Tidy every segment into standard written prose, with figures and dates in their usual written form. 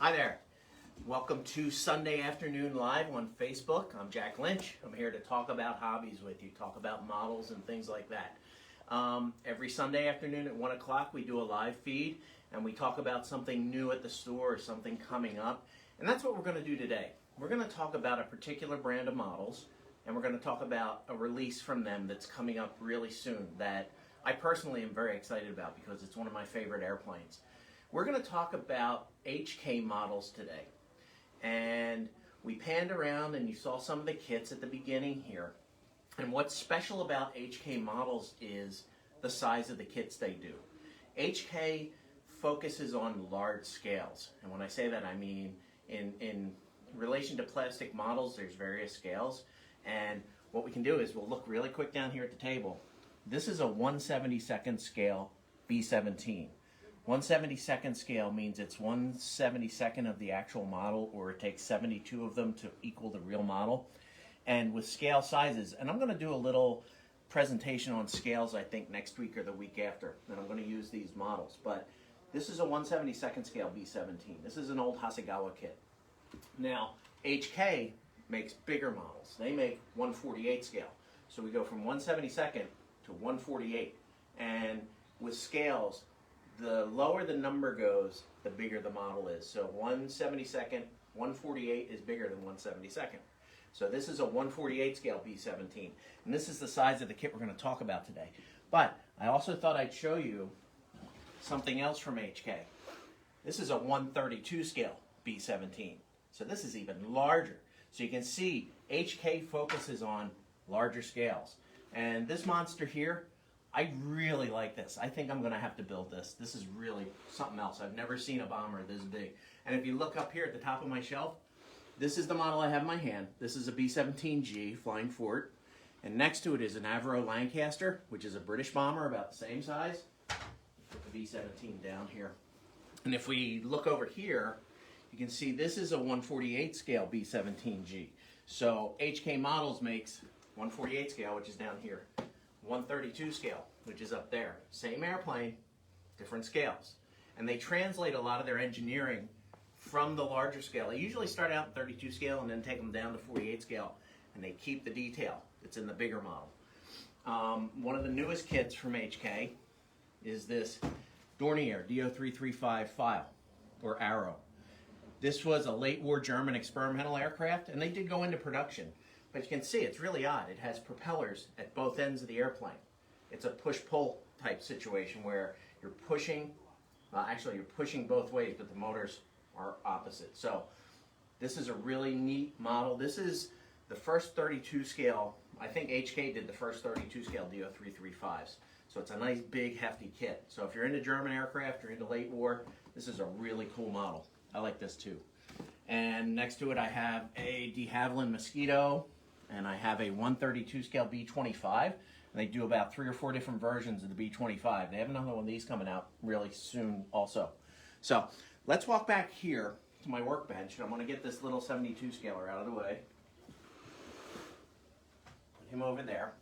Hi there. Welcome to Sunday Afternoon Live on Facebook. I'm Jack Lynch. I'm here to talk about hobbies with you, talk about models and things like that. Every Sunday afternoon at 1 o'clock we do a live feed and we talk about something new at the store or something coming up. And that's what we're going to do today. We're going to talk about a particular brand of models and we're going to talk about a release from them that's coming up really soon that I personally am very excited about because it's one of my favorite airplanes. We're going to talk about HK models today. And we panned around and you saw some of the kits at the beginning here. And what's special about HK models is the size of the kits they do. HK focuses on large scales. And when I say that, I mean in relation to plastic models, there's various scales. And what we can do is we'll look really quick down here at the table. This is a 1/72nd scale B-17. 1/72nd scale means it's 1/72nd of the actual model, or it takes 72 of them to equal the real model. And with scale sizes, and I'm going to do a little presentation on scales I think next week or the week after, and I'm going to use these models. But this is a 1/72nd scale B-17. This is an old Hasegawa kit. Now, HK makes bigger models. They make 1/48 scale. So we go from 1/72nd to 1/48. And with scales, the lower the number goes, the bigger the model is. So 1/72nd, 1/48 is bigger than 1/72nd. So this is a 1/48 scale B-17. And this is the size of the kit we're going to talk about today. But I also thought I'd show you something else from HK. This is a 1/32 scale B-17. So this is even larger. So you can see HK focuses on larger scales. And this monster here, I really like this. I think I'm going to have to build this. This is really something else. I've never seen a bomber this big. And if you look up here at the top of my shelf, this is the model I have in my hand. This is a B-17G Flying Fort. And next to it is an Avro Lancaster, which is a British bomber about the same size. Put the B-17 down here. And if we look over here, you can see this is a 1/48 scale B-17G. So HK Models makes 1/48 scale, which is down here. 1/32 scale, which is up there. Same airplane, different scales. And they translate a lot of their engineering from the larger scale. They usually start out in 32 scale and then take them down to 48 scale, and they keep the detail that's in the bigger model. One of the newest kits from HK is this Dornier DO335 file, or Arrow. This was a late war German experimental aircraft, and they did go into production. But you can see it's really odd. It has propellers at both ends of the airplane. It's a push-pull type situation where you're pushing, actually you're pushing both ways, but the motors are opposite. So this is a really neat model. This is the first 32 scale. I think HK did the first 32 scale DO335s. So it's a nice big hefty kit. So if you're into German aircraft, you're into late war, this is a really cool model. I like this too. And next to it I have a de Havilland Mosquito, and I have a 1/32 scale B-25. And they do about 3 or 4 different versions of the B-25. They have another one of these coming out really soon also. So let's walk back here to my workbench, and I'm going to get this little 72 scaler out of the way. Put him over there.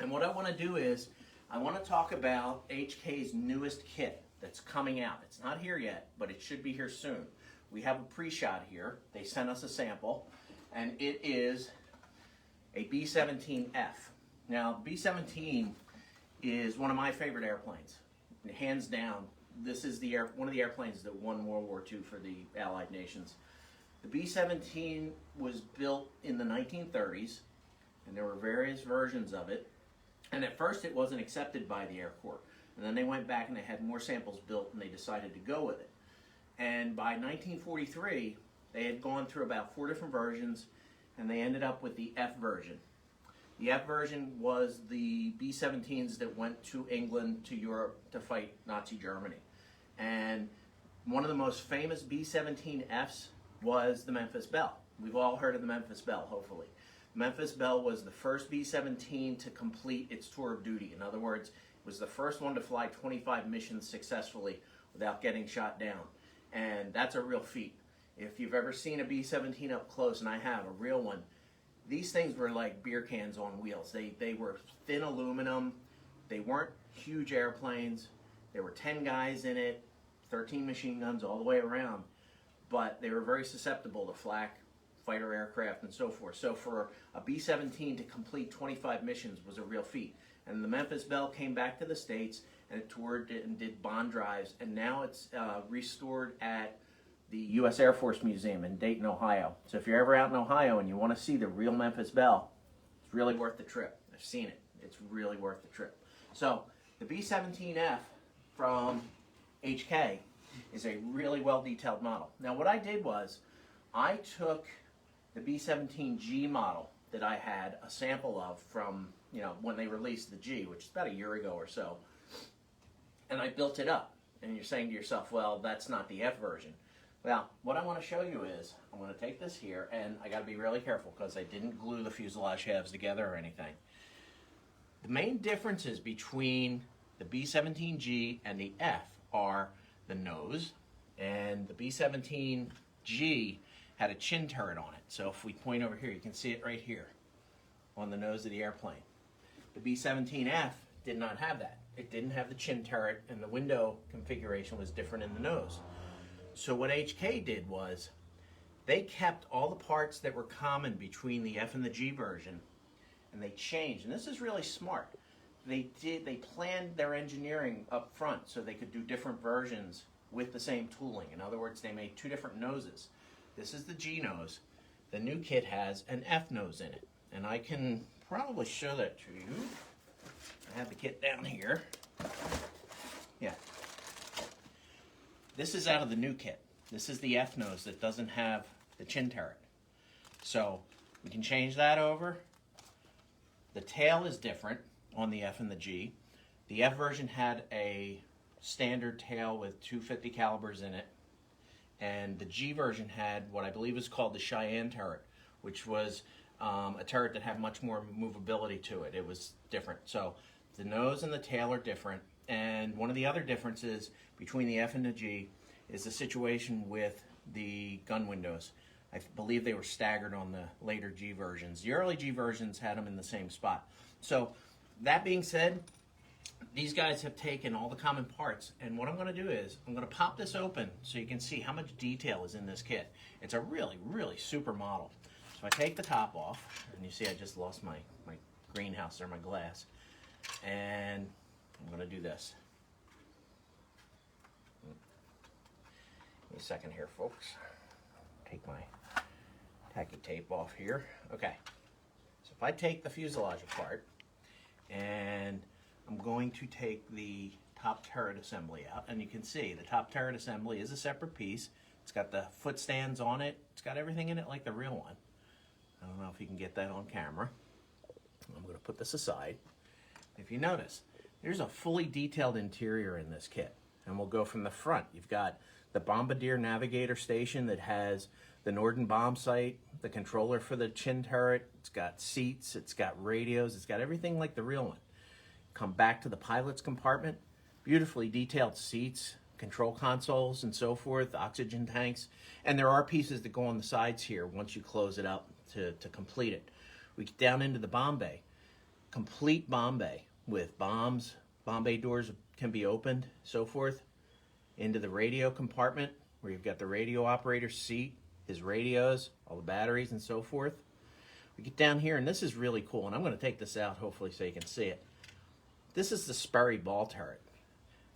And what I want to do is I want to talk about HK's newest kit that's coming out. It's not here yet, but it should be here soon. We have a pre-shot here. They sent us a sample, and it is a B-17F. Now, B-17 is one of my favorite airplanes. Hands down, this is one of the airplanes that won World War II for the Allied nations. The B-17 was built in the 1930s, and there were various versions of it. And at first, it wasn't accepted by the Air Corps. And then they went back and they had more samples built, and they decided to go with it. And by 1943, they had gone through about 4 different versions, and they ended up with the F version. The F version was the B-17s that went to England, to Europe, to fight Nazi Germany. And one of the most famous B-17Fs was the Memphis Belle. We've all heard of the Memphis Belle, hopefully. The Memphis Belle was the first B-17 to complete its tour of duty. In other words, it was the first one to fly 25 missions successfully without getting shot down. And that's a real feat. If you've ever seen a B-17 up close, and I have, a real one, these things were like beer cans on wheels. They were thin aluminum. They weren't huge airplanes. There were 10 guys in it, 13 machine guns all the way around. but they were very susceptible to flak, fighter aircraft, and so forth. So for a B-17 to complete 25 missions was a real feat. And the Memphis Belle came back to the States, and it toured and did bond drives, and now it's restored at the U.S. Air Force Museum in Dayton, Ohio. So if you're ever out in Ohio and you want to see the real Memphis Belle, it's really worth the trip. I've seen it. It's really worth the trip. So the B-17F from HK is a really well-detailed model. Now what I did was I took the B-17G model that I had a sample of from, when they released the G, which is about a year ago or so, and I built it up. And you're saying to yourself, well, that's not the F version. Well, what I want to show you is, I'm going to take this here, and I got to be really careful because I didn't glue the fuselage halves together or anything. The main differences between the B-17G and the F are the nose, and the B-17G had a chin turret on it. So if we point over here, you can see it right here on the nose of the airplane. The B-17F did not have that. It didn't have the chin turret, and the window configuration was different in the nose. So what HK did was they kept all the parts that were common between the F and the G version, and they changed. And this is really smart. They planned their engineering up front so they could do different versions with the same tooling. In other words, they made two different noses. This is the G nose. The new kit has an F nose in it, and I can probably show that to you. I have the kit down here. Yeah. This is out of the new kit. This is the F nose that doesn't have the chin turret. So we can change that over. The tail is different on the F and the G. The F version had a standard tail with 250 calibers in it. And the G version had what I believe is called the Cheyenne turret, which was a turret that had much more movability to it. It was different. So the nose and the tail are different. And one of the other differences between the F and the G is the situation with the gun windows. I believe they were staggered on the later G versions. The early G versions had them in the same spot. So that being said, these guys have taken all the common parts, and what I'm going to do is I'm going to pop this open so you can see how much detail is in this kit. It's a really, really super model. So I take the top off, and you see I just lost my greenhouse there, my glass, and I'm going to do this. Give me a second here, folks. Take my tacky tape off here. Okay, so if I take the fuselage apart, and I'm going to take the top turret assembly out, and you can see the top turret assembly is a separate piece. It's got the foot stands on it. It's got everything in it like the real one. I don't know if you can get that on camera. I'm going to put this aside. If you notice, there's a fully detailed interior in this kit, and we'll go from the front. You've got the Bombardier Navigator Station that has the Norden bomb sight, the controller for the chin turret. It's got seats, it's got radios, it's got everything like the real one. Come back to the pilot's compartment, beautifully detailed seats, control consoles and so forth, oxygen tanks, and there are pieces that go on the sides here once you close it up to complete it. We get down into the bomb bay, complete bomb bay with bombs, bomb bay doors can be opened, so forth, into the radio compartment where you've got the radio operator's seat, his radios, all the batteries and so forth. We get down here, and this is really cool, and I'm going to take this out hopefully so you can see it. This is the Sperry ball turret.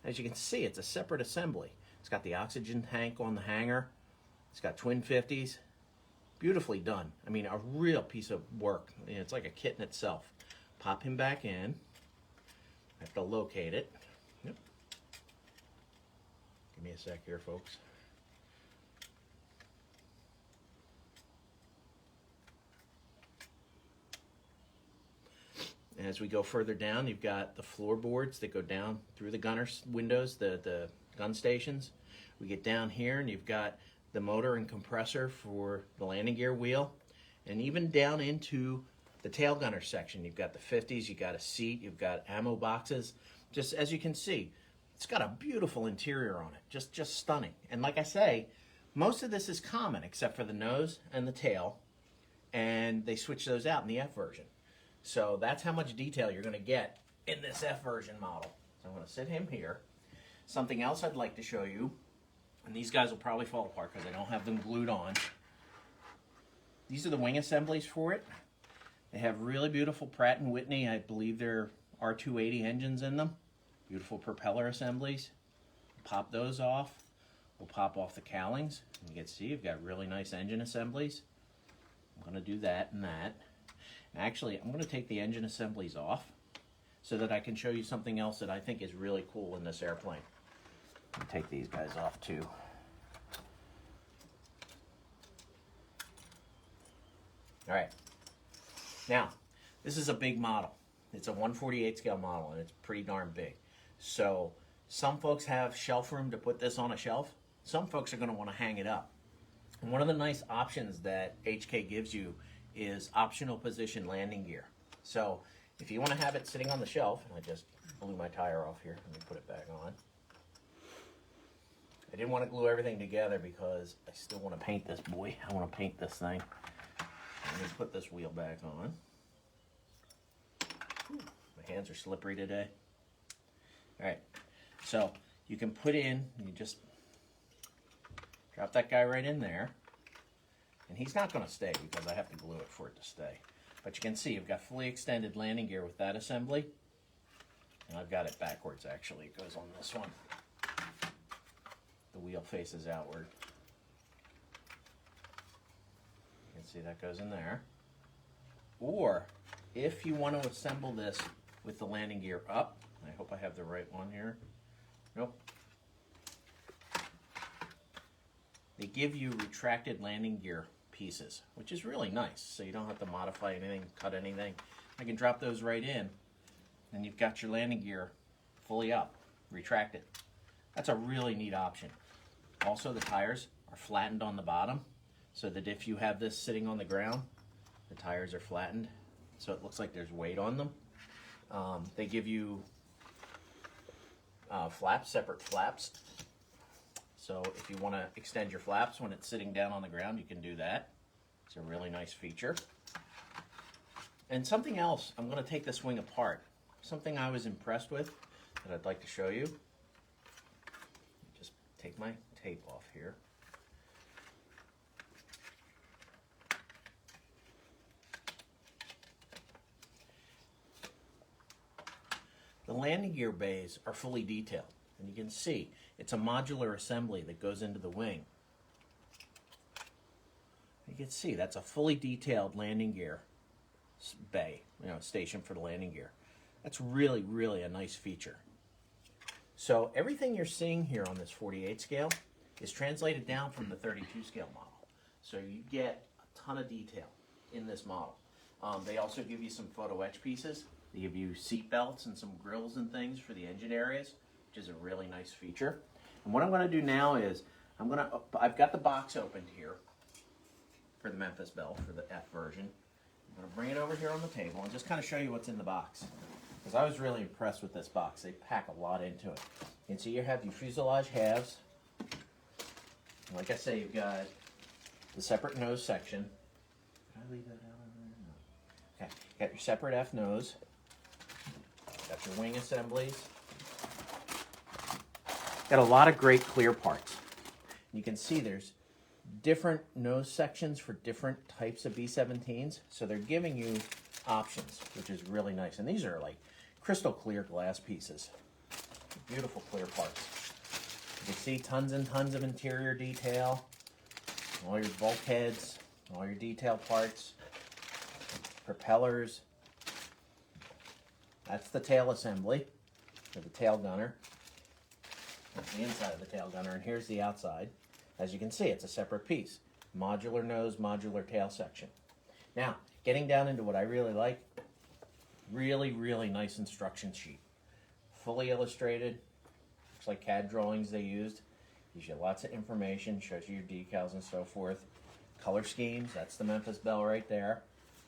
As you can see, it's a separate assembly. It's got the oxygen tank on the hanger. It's got twin 50s. Beautifully done. I mean, a real piece of work. It's like a kit in itself. Pop him back in. I have to locate it. Yep. Give me a sec here, folks. As we go further down, you've got the floorboards that go down through the gunner's windows, the gun stations. We get down here, and you've got the motor and compressor for the landing gear wheel, and even down into the tail gunner section. You've got the 50s, you've got a seat, you've got ammo boxes. Just as you can see, it's got a beautiful interior on it, just stunning. And like I say, most of this is common except for the nose and the tail, and they switch those out in the F version. So that's how much detail you're going to get in this F version model. So I'm going to sit him here. Something else I'd like to show you And these guys will probably fall apart because I don't have them glued on. These are the wing assemblies for it. They have really beautiful Pratt & Whitney, I believe they're R280 engines in them. Beautiful propeller assemblies. Pop those off. We'll pop off the cowlings. You can see you've got really nice engine assemblies. I'm going to do that and that. Actually, I'm going to take the engine assemblies off so that I can show you something else that I think is really cool in this airplane. I'll take these guys off too. All right. Now, this is a big model. It's a 1/48 scale model, and it's pretty darn big. So some folks have shelf room to put this on a shelf. Some folks are going to want to hang it up. And one of the nice options that HK gives you is optional position landing gear. So if you want to have it sitting on the shelf, and I just blew my tire off here, let me put it back on. I didn't want to glue everything together because I still want to paint this boy. I want to paint this thing. Let me put this wheel back on. Whew, my hands are slippery today. All right, so you can put in, you just drop that guy right in there. And he's not going to stay because I have to glue it for it to stay. But you can see you've got fully extended landing gear with that assembly. And I've got it backwards actually. It goes on this one. The wheel faces outward. You can see that goes in there. Or if you want to assemble this with the landing gear up, I hope I have the right one here. Nope. They give you retracted landing gear pieces, which is really nice, so you don't have to modify anything, cut anything. I can drop those right in, and you've got your landing gear fully up, retracted. That's a really neat option. Also, the tires are flattened on the bottom, so that if you have this sitting on the ground, the tires are flattened, so it looks like there's weight on them. They give you flaps, separate flaps. So if you want to extend your flaps when it's sitting down on the ground, you can do that. It's a really nice feature. And something else, I'm going to take this wing apart. Something I was impressed with that I'd like to show you. Just take my tape off here. The landing gear bays are fully detailed. And you can see it's a modular assembly that goes into the wing. You can see that's a fully detailed landing gear bay, station for the landing gear. That's really, really a nice feature. So everything you're seeing here on this 48 scale is translated down from the 32 scale model. So you get a ton of detail in this model. They also give you some photo etch pieces. They give you seat belts and some grills and things for the engine areas, which is a really nice feature. And what I'm going to do now is I've got the box opened here for the Memphis Belle for the F version. I'm going to bring it over here on the table and just kind of show you what's in the box, because I was really impressed with this box. They pack a lot into it. You can see you have your fuselage halves. Like I say, you've got the separate nose section. Did I leave that out of there? No. Okay, you got your separate F nose. Got your wing assemblies. Got a lot of great clear parts. You can see there's different nose sections for different types of B-17s. So they're giving you options, which is really nice. And these are like crystal clear glass pieces. Beautiful clear parts. You can see tons and tons of interior detail. All your bulkheads, all your detail parts, propellers. That's the tail assembly for the tail gunner. That's the inside of the tail gunner, and here's the outside. As you can see, it's a separate piece. Modular nose, modular tail section. Now, getting down into what I really like, really, really nice instruction sheet. Fully illustrated. Looks like CAD drawings they used. Gives you lots of information, shows you your decals and so forth. Color schemes, that's the Memphis Belle right there.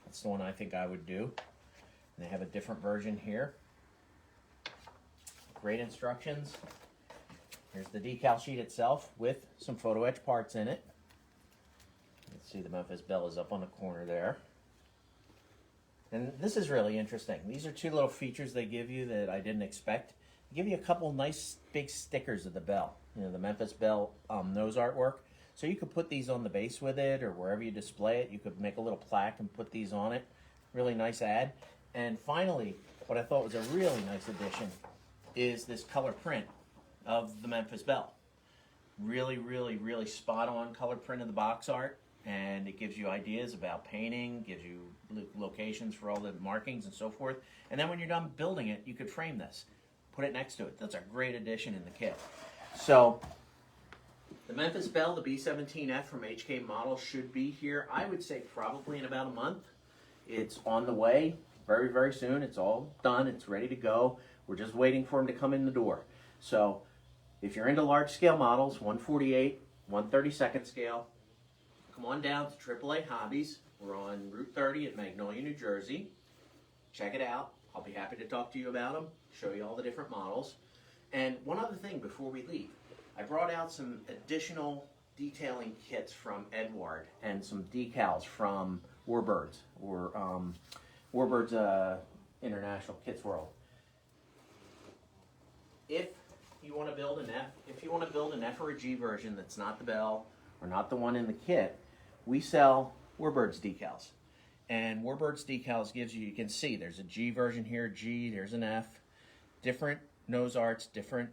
That's the one I think I would do. And they have a different version here. Great instructions. Here's the decal sheet itself with some photo etch parts in it. You can see the Memphis Belle is up on the corner there. And this is really interesting. These are two little features they give you that I didn't expect. give you a couple nice big stickers of the Belle, you know, the Memphis Belle nose artwork. So you could put these on the base with it, or wherever you display it. You could make a little plaque and put these on it. Really nice ad. And finally, what I thought was a really nice addition is this color print of the Memphis Belle. Really, really, really spot on color print of the box art, and it gives you ideas about painting, gives you locations for all the markings and so forth. And then when you're done building it, you could frame this, put it next to it. That's a great addition in the kit. So the Memphis Belle, the B-17F from HK Models, should be here, I would say, probably in about a month. It's on the way very, very soon. It's all done. It's ready to go. We're just waiting for them to come in the door. So if you're into large scale models, 148, 132nd scale, come on down to AAA Hobbies. We're on Route 30 at Magnolia, New Jersey. Check it out. I'll be happy to talk to you about them, show you all the different models. And one other thing before we leave, I brought out some additional detailing kits from Edward and some decals from Warbirds, or Warbirds International Kits World. If you want to build an F or a G version that's not the Belle or not the one in the kit, we sell Warbirds decals. And Warbirds decals gives you, you can see there's a G version here, G, there's an F, different nose arts, different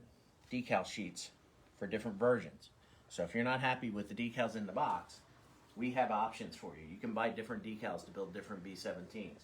decal sheets for different versions. So if you're not happy with the decals in the box, we have options for you. You can buy different decals to build different B-17s.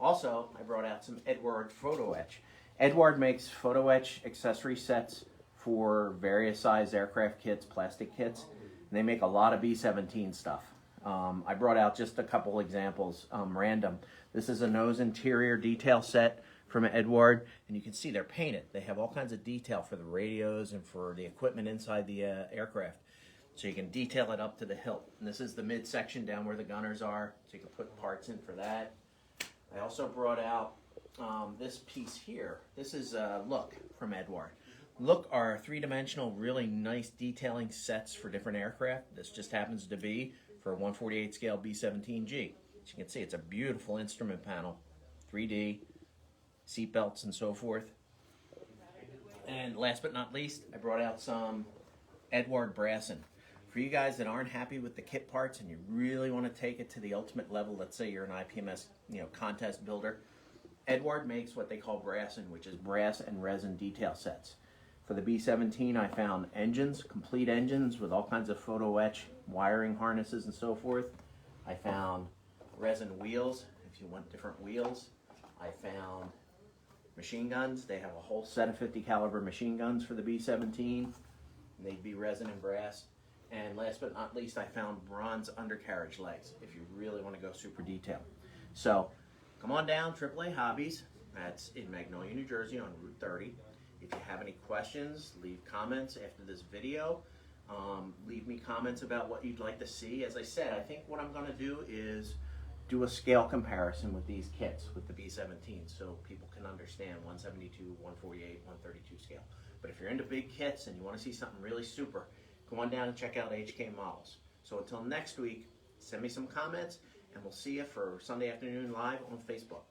Also, I brought out some Edward photo etch. Edward makes photo etch accessory sets for various size aircraft kits, plastic kits, and they make a lot of B-17 stuff. I brought out just a couple examples, random. This is a nose interior detail set from Edward, and you can see they're painted. They have all kinds of detail for the radios and for the equipment inside the aircraft. So you can detail it up to the hilt. And this is the midsection down where the gunners are, so you can put parts in for that. I also brought out this piece here. This is Look from Edward. Look are three-dimensional, really nice detailing sets for different aircraft. This just happens to be for a 148 scale B-17G. As you can see, it's a beautiful instrument panel, 3D, seat belts and so forth. And last but not least, I brought out some Edward brassin. For you guys that aren't happy with the kit parts and you really want to take it to the ultimate level, let's say you're an IPMS contest builder, Edward makes what they call brassin, which is brass and resin detail sets. For the B-17, I found engines, complete engines with all kinds of photo etch, wiring harnesses and so forth. I found resin wheels, if you want different wheels. I found machine guns. They have a whole set of 50 caliber machine guns for the B-17. They'd be resin and brass. And last but not least, I found bronze undercarriage legs, if you really want to go super detailed. So come on down, AAA Hobbies. That's in Magnolia, New Jersey on Route 30. If you have any questions, leave comments after this video. Leave me comments about what you'd like to see. As I said, I think what I'm going to do is do a scale comparison with these kits, with the B-17, so people can understand 172, 148, 132 scale. But if you're into big kits and you want to see something really super, come on down and check out HK Models. So until next week, send me some comments, and we'll see you for Sunday Afternoon Live on Facebook.